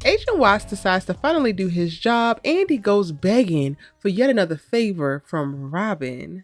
Agent Watts decides to finally do his job and he goes begging for yet another favor from Robin.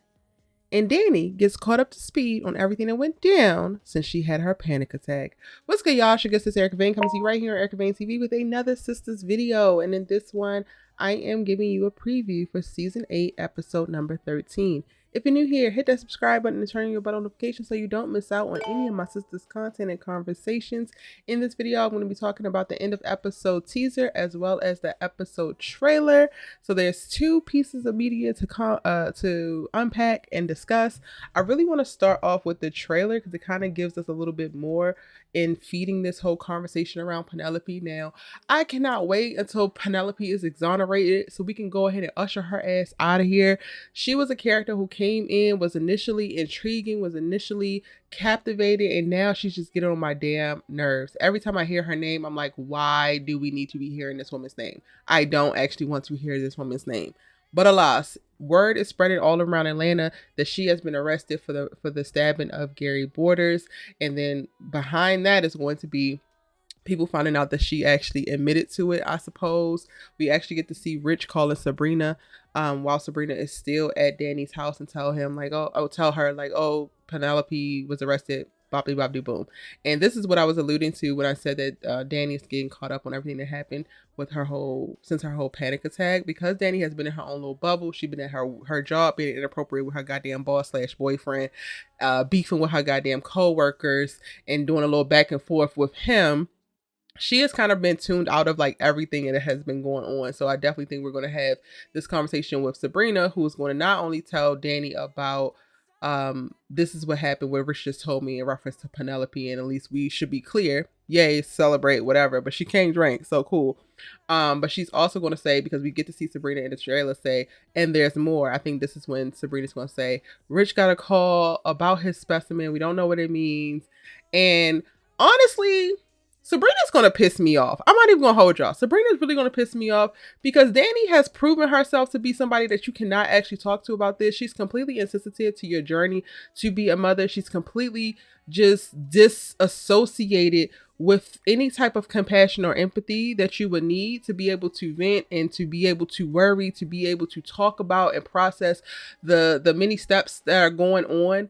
And Danni gets caught up to speed on everything that went down since she had her panic attack. What's good, y'all? This is Erica Vane coming to you right here on Erica Vane TV with another Sistas video. And in this one, I am giving you a preview for Season 8, Episode number 13. If you're new here, hit that subscribe button and turn on your bell notification so you don't miss out on any of my sisters' content and conversations. In this video, I'm going to be talking about the end of episode teaser as well as the episode trailer. So there's two pieces of media to unpack and discuss. I really want to start off with the trailer because it kind of gives us a little bit more in feeding this whole conversation around Penelope. Now, I cannot wait until Penelope is exonerated so we can go ahead and usher her ass out of here. She was a character who came in, was initially intriguing, was initially captivated, and now she's just getting on my damn nerves. Every time I hear her name, I'm like, why do we need to be hearing this woman's name? I don't actually want to hear this woman's name. But alas, word is spreading all around Atlanta that she has been arrested for the stabbing of Gary Borders. And then behind that is going to be people finding out that she actually admitted to it, I suppose. We actually get to see Rich calling Sabrina while Sabrina is still at Danny's house and tell her, Penelope was arrested. Boppy boppy boom. And this is what I was alluding to when I said that Danni is getting caught up on everything that happened with her whole panic attack, because Danni has been in her own little bubble. She's been at her job being inappropriate with her goddamn boss / boyfriend, beefing with her goddamn co-workers and doing a little back and forth with him. She has kind of been tuned out of like everything that has been going on. So I definitely think we're going to have this conversation with Sabrina, who is going to not only tell Danni about this is what happened, what Rich just told me in reference to Penelope, and at least we should be clear, yay, celebrate, whatever, but she can't drink, so cool. But she's also going to say, because we get to see Sabrina in the trailer say, and there's more. I think this is when Sabrina's going to say, Rich got a call about his specimen, we don't know what it means. And honestly, Sabrina's going to piss me off. I'm not even going to hold y'all. Sabrina's really going to piss me off because Danni has proven herself to be somebody that you cannot actually talk to about this. She's completely insensitive to your journey to be a mother. She's completely just disassociated with any type of compassion or empathy that you would need to be able to vent and to be able to worry, to be able to talk about and process the many steps that are going on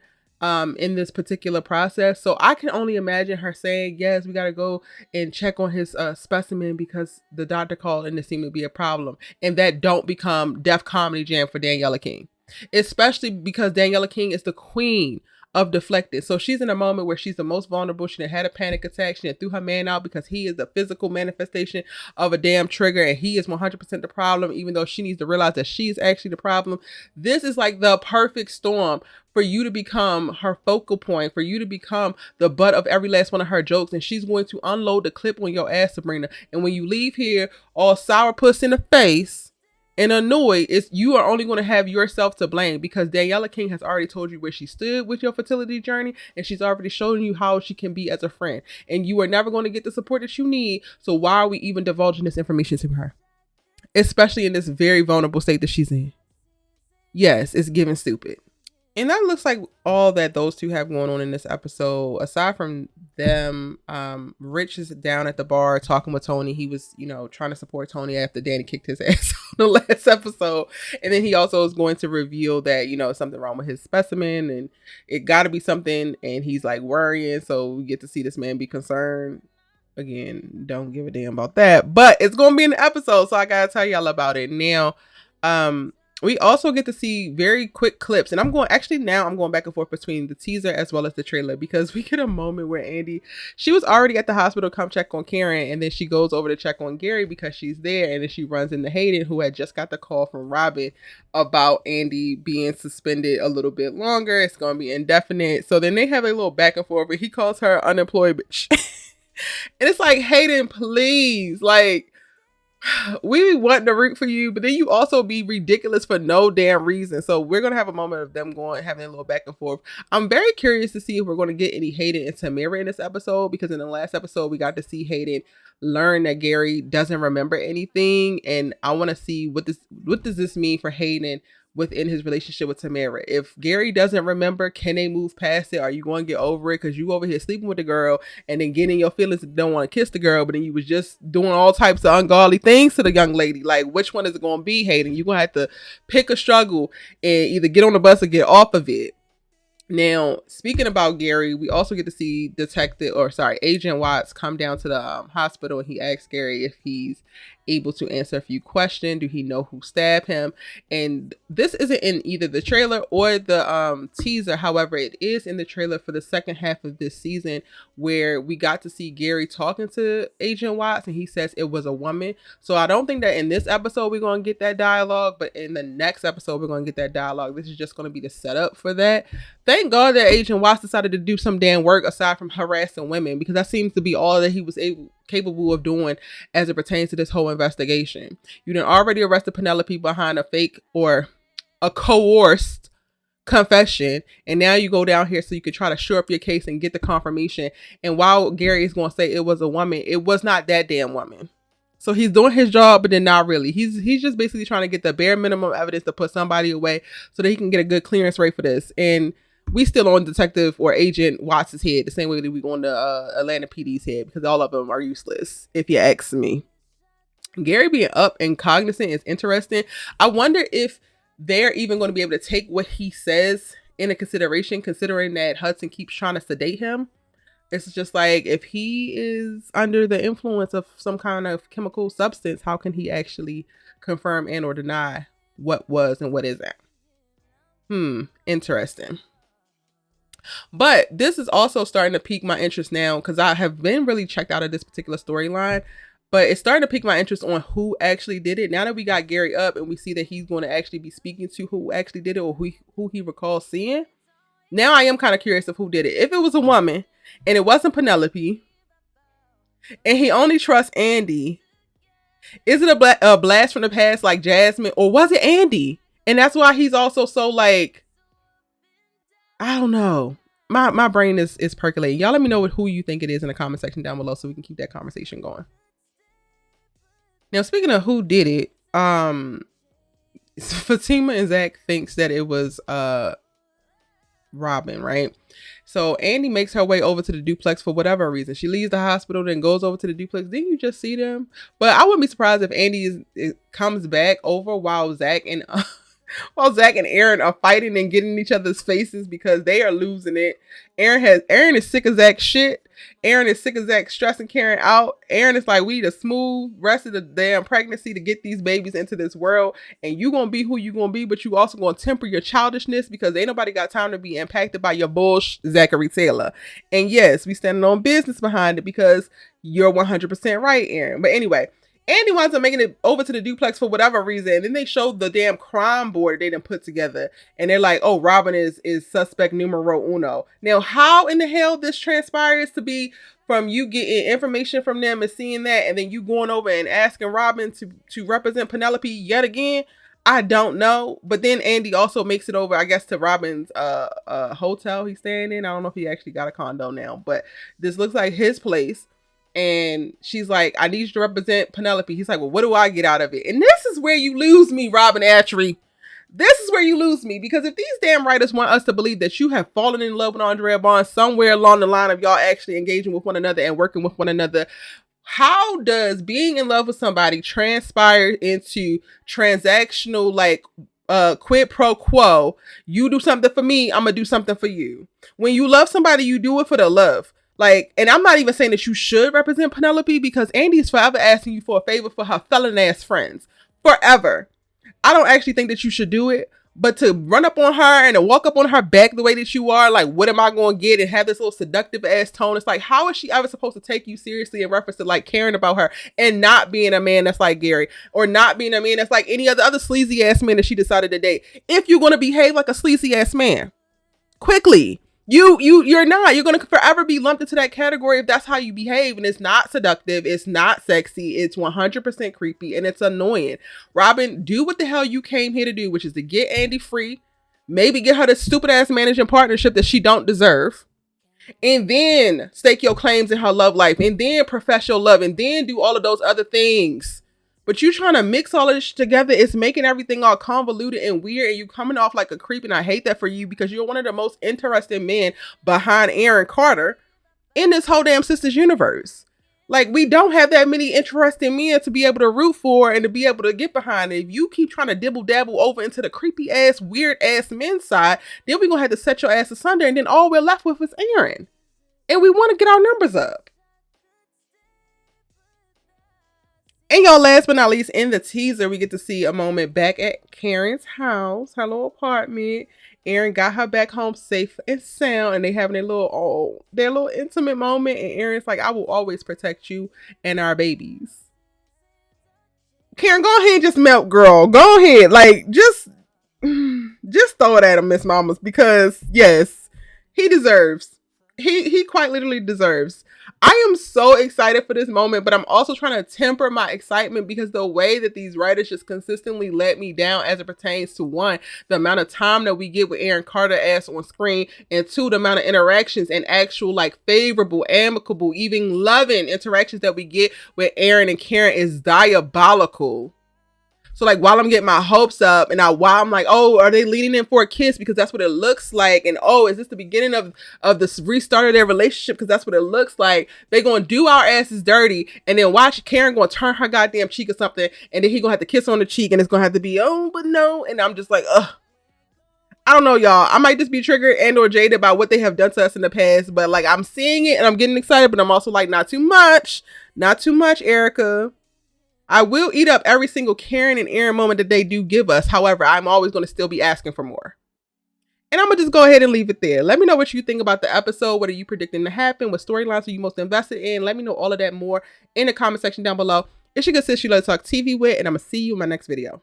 in this particular process. So I can only imagine her saying, yes, we got to go and check on his specimen because the doctor called and there seemed to be a problem. And that don't become Def Comedy Jam for Daniella King, especially because Daniella King is the queen of deflected. So she's in a moment where she's the most vulnerable. She done had a panic attack. She done threw her man out because he is the physical manifestation of a damn trigger and he is 100% the problem, even though she needs to realize that she's actually the problem. This is like the perfect storm for you to become her focal point, for you to become the butt of every last one of her jokes. And she's going to unload the clip on your ass, Sabrina. And when you leave here all sourpuss in the face and annoyed, you are only going to have yourself to blame, because Daniella King has already told you where she stood with your fertility journey, and she's already shown you how she can be as a friend, and you are never going to get the support that you need. So why are we even divulging this information to her, especially in this very vulnerable state that she's in? Yes, it's giving stupid. And that looks like all that those two have going on in this episode. Aside from them, Rich is down at the bar talking with Tony. He was, trying to support Tony after Danni kicked his ass on the last episode. And then he also is going to reveal that, something wrong with his specimen and it got to be something. And he's like worrying. So we get to see this man be concerned. Again, don't give a damn about that. But it's going to be in the episode. So I got to tell y'all about it now. We also get to see very quick clips, and I'm going back and forth between the teaser as well as the trailer, because we get a moment where Andi, she was already at the hospital to come check on Karen, and then she goes over to check on Gary because she's there, and then she runs into Hayden, who had just got the call from Robin about Andi being suspended a little bit longer. It's going to be indefinite. So then they have a little back and forth, but he calls her unemployed bitch. And it's like, Hayden, please, like, we want to root for you, but then you also be ridiculous for no damn reason. So we're going to have a moment of them having a little back and forth. I'm very curious to see if we're going to get any Hayden and Tamara in this episode, because in the last episode, we got to see Hayden learn that Gary doesn't remember anything. And I want to see what does this mean for Hayden within his relationship with Tamara. If Gary doesn't remember, can they move past it? Are you going to get over it? Because you over here sleeping with the girl and then getting your feelings and don't want to kiss the girl, but then you was just doing all types of ungodly things to the young lady. Like, which one is it going to be, Hayden? You're going to have to pick a struggle and either get on the bus or get off of it. Now, speaking about Gary, we also get to see Agent Watts come down to the hospital, and he asks Gary if he's able to answer a few questions. Do he know who stabbed him? And this isn't in either the trailer or the teaser. However, it is in the trailer for the second half of this season, where we got to see Gary talking to Agent Watts, and he says it was a woman. So I don't think that in this episode we're going to get that dialogue, but in the next episode we're going to get that dialogue. This is just going to be the setup for that. Thank God that Agent Watts decided to do some damn work aside from harassing women, because that seems to be all that he was capable of doing as it pertains to this whole investigation. You done already arrested Penelope behind a fake or a coerced confession, and now you go down here so you can try to shore up your case and get the confirmation. And while Gary is going to say it was a woman, it was not that damn woman. So he's doing his job, but then not really. He's just basically trying to get the bare minimum evidence to put somebody away so that he can get a good clearance rate for this. And we still on Detective or Agent Watts' head, the same way that we go on the Atlanta PD's head, because all of them are useless, if you ask me. Gary being up and cognizant is interesting. I wonder if they're even going to be able to take what he says into consideration, considering that Hudson keeps trying to sedate him. It's just like, if he is under the influence of some kind of chemical substance, how can he actually confirm and or deny what was and what isn't? Interesting. But this is also starting to pique my interest now, because I have been really checked out of this particular storyline, but it's starting to pique my interest on who actually did it. Now that we got Gary up and we see that he's going to actually be speaking to who actually did it, or who he recalls seeing, now I am kind of curious of who did it. If it was a woman and it wasn't Penelope and he only trusts Andi, is it a blast from the past like Jasmine, or was it Andi? And that's why he's also so like, I don't know. My brain is percolating. Y'all let me know who you think it is in the comment section down below so we can keep that conversation going. Now, speaking of who did it, Fatima and Zach thinks that it was Robin, right? So Andi makes her way over to the duplex for whatever reason. She leaves the hospital, then goes over to the duplex. Didn't you just see them? But I wouldn't be surprised if Andi comes back over while Zach and Aaron are fighting and getting in each other's faces, because they are losing it. Aaron is sick of Zach's shit. Aaron is sick of Zach stressing Karen out. Aaron is like, we need a smooth rest of the damn pregnancy to get these babies into this world. And you gonna be who you gonna be, but you also gonna temper your childishness, because ain't nobody got time to be impacted by your bullshit, Zachary Taylor. And yes, we standing on business behind it, because you're 100% right, Aaron. But anyway, Andi winds up making it over to the duplex for whatever reason. And then they showed the damn crime board they done put together. And they're like, oh, Robin is suspect numero uno. Now, how in the hell this transpires to be from you getting information from them and seeing that, and then you going over and asking Robin to represent Penelope yet again? I don't know. But then Andi also makes it over, I guess, to Robin's hotel he's staying in. I don't know if he actually got a condo now, but this looks like his place. And she's like, I need you to represent Penelope. He's like, well, what do I get out of it? And this is where you lose me, Robin Attree. This is where you lose me. Because if these damn writers want us to believe that you have fallen in love with Andrea Barnes somewhere along the line of y'all actually engaging with one another and working with one another, how does being in love with somebody transpire into transactional, like, quid pro quo? You do something for me, I'm gonna do something for you. When you love somebody, you do it for the love. Like, and I'm not even saying that you should represent Penelope, because Andi is forever asking you for a favor for her felon ass friends. Forever. I don't actually think that you should do it, but to run up on her and to walk up on her back the way that you are, like, what am I going to get, and have this little seductive ass tone. It's like, how is she ever supposed to take you seriously in reference to like caring about her and not being a man that's like Gary, or not being a man that's like any other sleazy ass man that she decided to date? If you're going to behave like a sleazy ass man, quickly. You're not. You're going to forever be lumped into that category if that's how you behave. And it's not seductive. It's not sexy. It's 100% creepy. And it's annoying. Robin, do what the hell you came here to do, which is to get Andi free. Maybe get her the stupid ass managing partnership that she don't deserve. And then stake your claims in her love life. And then profess your love. And then do all of those other things. But you trying to mix all this together, it's making everything all convoluted and weird, and you coming off like a creep, and I hate that for you because you're one of the most interesting men behind Aaron Carter in this whole damn Sistas universe. Like, we don't have that many interesting men to be able to root for and to be able to get behind it. If you keep trying to dibble-dabble over into the creepy-ass, weird-ass men's side, then we're going to have to set your ass asunder, and then all we're left with is Aaron. And we want to get our numbers up. And y'all, last but not least, in the teaser, we get to see a moment back at Karen's house, her little apartment. Aaron got her back home safe and sound, and they having their little intimate moment. And Aaron's like, I will always protect you and our babies. Karen, go ahead and just melt, girl. Go ahead. Like, just throw it at him, Miss Mamas, because yes, he deserves. He quite literally deserves. I am so excited for this moment, but I'm also trying to temper my excitement because the way that these writers just consistently let me down as it pertains to, one, the amount of time that we get with Aaron Carter ass on screen, and two, the amount of interactions and actual like favorable, amicable, even loving interactions that we get with Aaron and Karen is diabolical. So like while I'm getting my hopes up and while I'm like, oh, are they leaning in for a kiss? Because that's what it looks like. And oh, is this the beginning of the restart of their relationship? Because that's what it looks like. They're going to do our asses dirty. And then watch Karen going to turn her goddamn cheek or something. And then he going to have to kiss on the cheek. And it's going to have to be, oh, but no. And I'm just like, ugh. I don't know, y'all. I might just be triggered and or jaded about what they have done to us in the past. But like, I'm seeing it and I'm getting excited. But I'm also like, not too much. Not too much, Erica. I will eat up every single Karen and Aaron moment that they do give us. However, I'm always going to still be asking for more. And I'm going to just go ahead and leave it there. Let me know what you think about the episode. What are you predicting to happen? What storylines are you most invested in? Let me know all of that more in the comment section down below. It's your good sis, you love to talk TV with, and I'm going to see you in my next video.